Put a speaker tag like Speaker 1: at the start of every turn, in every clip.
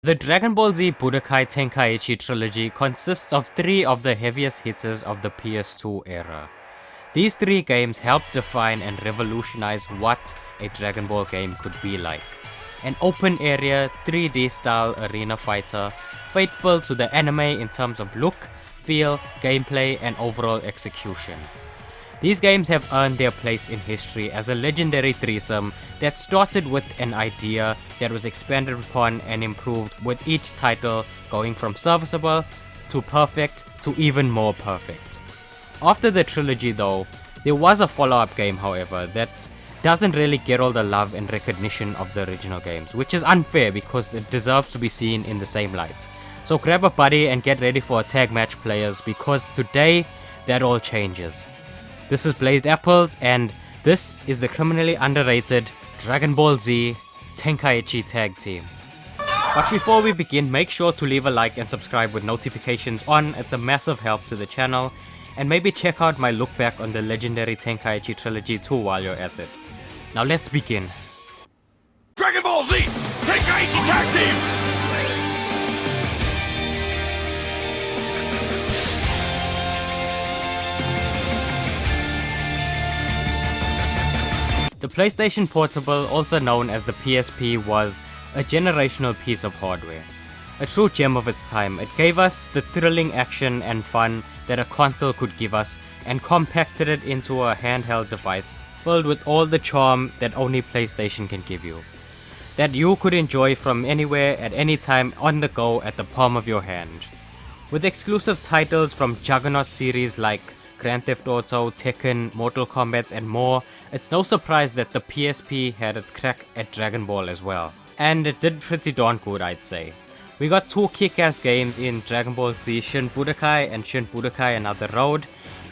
Speaker 1: The Dragon Ball Z Budokai Tenkaichi trilogy consists of 3 of the heaviest hitters of the PS2 era. These 3 games helped define and revolutionize what a Dragon Ball game could be like. An open area, 3D style arena fighter, faithful to the anime in terms of look, feel, gameplay, and overall execution. These games have earned their place in history as a legendary threesome that started with an idea that was expanded upon and improved with each title going from serviceable to perfect to even more perfect. After the trilogy though, there was a follow-up game however that doesn't really get all the love and recognition of the original games, which is unfair because it deserves to be seen in the same light. So grab a buddy and get ready for a tag match players because today that all changes. This is Blazed Apples, and this is the criminally underrated Dragon Ball Z Tenkaichi Tag Team. But before we begin, make sure to leave a like and subscribe with notifications on, it's a massive help to the channel, and maybe check out my look back on the legendary Tenkaichi trilogy too while you're at it. Now let's begin.
Speaker 2: Dragon Ball Z Tenkaichi Tag Team!
Speaker 1: The PlayStation Portable, also known as the PSP, was a generational piece of hardware. A true gem of its time, it gave us the thrilling action and fun that a console could give us and compacted it into a handheld device filled with all the charm that only PlayStation can give you. That you could enjoy from anywhere at any time on the go at the palm of your hand. With exclusive titles from Juggernaut series like Grand Theft Auto, Tekken, Mortal Kombat and more, it's no surprise that the PSP had its crack at Dragon Ball as well. And it did pretty darn good, I'd say. We got 2 kick-ass games in Dragon Ball Z Shin Budokai and Shin Budokai Another Road,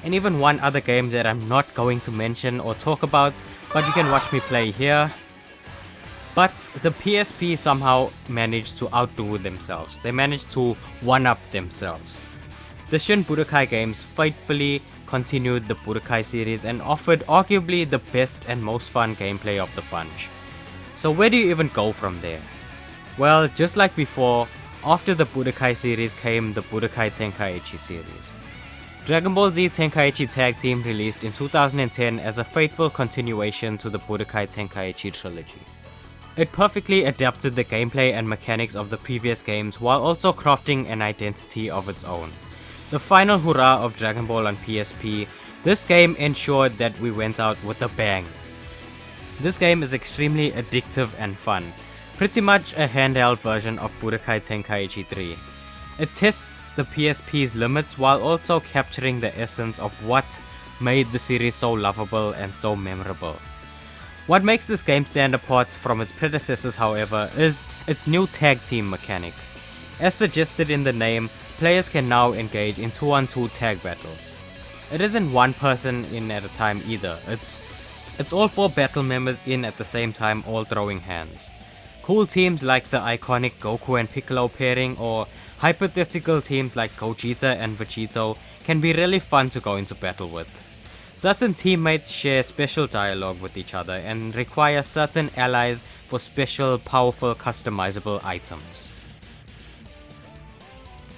Speaker 1: and even one other game that I'm not going to mention or talk about, but you can watch me play here. But the PSP somehow managed to outdo themselves. They managed to one-up themselves. The Shin Budokai games faithfully continued the Budokai series and offered arguably the best and most fun gameplay of the bunch. So where do you even go from there? Well, just like before, after the Budokai series came the Budokai Tenkaichi series. Dragon Ball Z Tenkaichi Tag Team released in 2010 as a faithful continuation to the Budokai Tenkaichi trilogy. It perfectly adapted the gameplay and mechanics of the previous games while also crafting an identity of its own. The final hurrah of Dragon Ball on PSP, this game ensured that we went out with a bang. This game is extremely addictive and fun, pretty much a handheld version of Budokai Tenkaichi 3. It tests the PSP's limits while also capturing the essence of what made the series so lovable and so memorable. What makes this game stand apart from its predecessors however is its new tag team mechanic. As suggested in the name, players can now engage in 2-on-2 tag battles. It isn't one person in at a time either, it's all 4 battle members in at the same time all throwing hands. Cool teams like the iconic Goku and Piccolo pairing or hypothetical teams like Gogeta and Vegeta can be really fun to go into battle with. Certain teammates share special dialogue with each other and require certain allies for special, powerful, customizable items.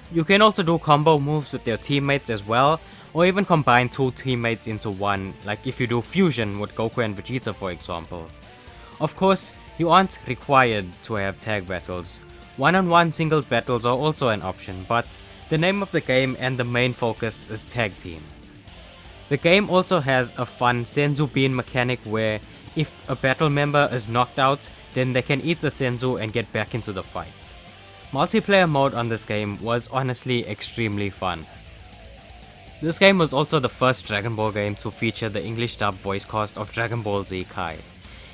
Speaker 1: You can also do combo moves with your teammates as well, or even combine 2 teammates into one, like if you do fusion with Goku and Vegeta for example. Of course, you aren't required to have tag battles. One-on-one singles battles are also an option, but the name of the game and the main focus is tag team. The game also has a fun Senzu Bean mechanic where if a battle member is knocked out, then they can eat a Senzu and get back into the fight. Multiplayer mode on this game was honestly extremely fun. This game was also the first Dragon Ball game to feature the English dub voice cast of Dragon Ball Z Kai.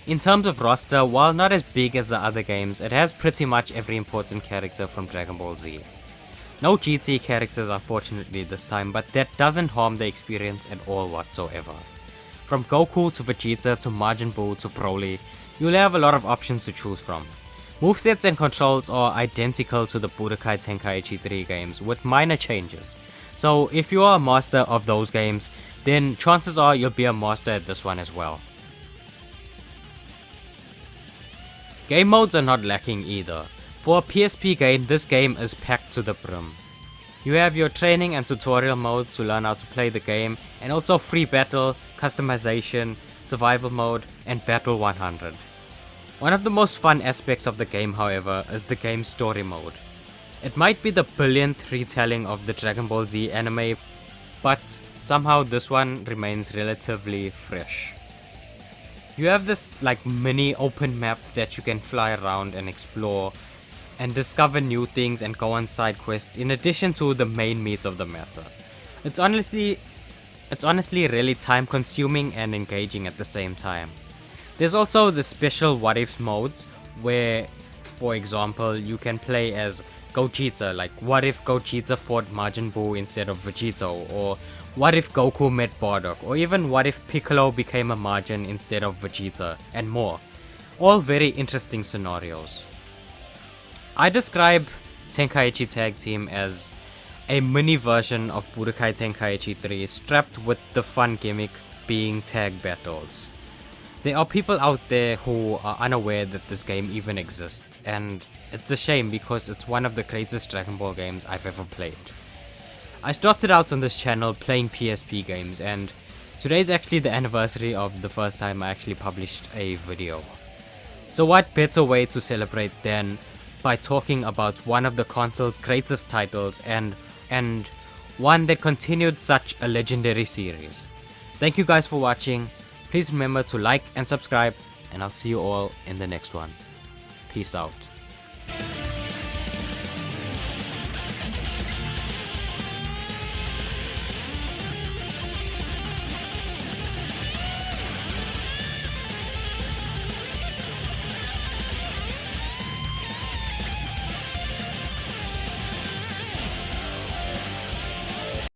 Speaker 1: In terms of roster, while not as big as the other games, it has pretty much every important character from Dragon Ball Z. No GT characters unfortunately this time, but that doesn't harm the experience at all whatsoever. From Goku to Vegeta to Majin Buu to Broly, you'll have a lot of options to choose from. Movesets and controls are identical to the Budokai Tenkaichi 3 games with minor changes. So if you are a master of those games, then chances are you'll be a master at this one as well. Game modes are not lacking either. For a PSP game, this game is packed to the brim. You have your training and tutorial mode to learn how to play the game, and also free battle, customization, survival mode, and battle 100. One of the most fun aspects of the game, however, is the game's story mode. It might be the billionth retelling of the Dragon Ball Z anime, but somehow this one remains relatively fresh. You have this like mini open map that you can fly around and explore and discover new things and go on side quests in addition to the main meat of the matter. It's honestly really time consuming and engaging at the same time. There's also the special what if modes where, for example, you can play as Gogeta, like what if Gogeta fought Majin Buu instead of Vegeta, or what if Goku met Bardock, or even what if Piccolo became a Majin instead of Vegeta, and more. All very interesting scenarios. I describe Tenkaichi Tag Team as a mini version of Budokai Tenkaichi 3 strapped with the fun gimmick being tag battles. There are people out there who are unaware that this game even exists, and it's a shame because it's one of the greatest Dragon Ball games I've ever played. I started out on this channel playing PSP games, and today's actually the anniversary of the first time I actually published a video. So what better way to celebrate than by talking about one of the console's greatest titles and one that continued such a legendary series. Thank you guys for watching. Please remember to like and subscribe, and I'll see you all in the next one. Peace out.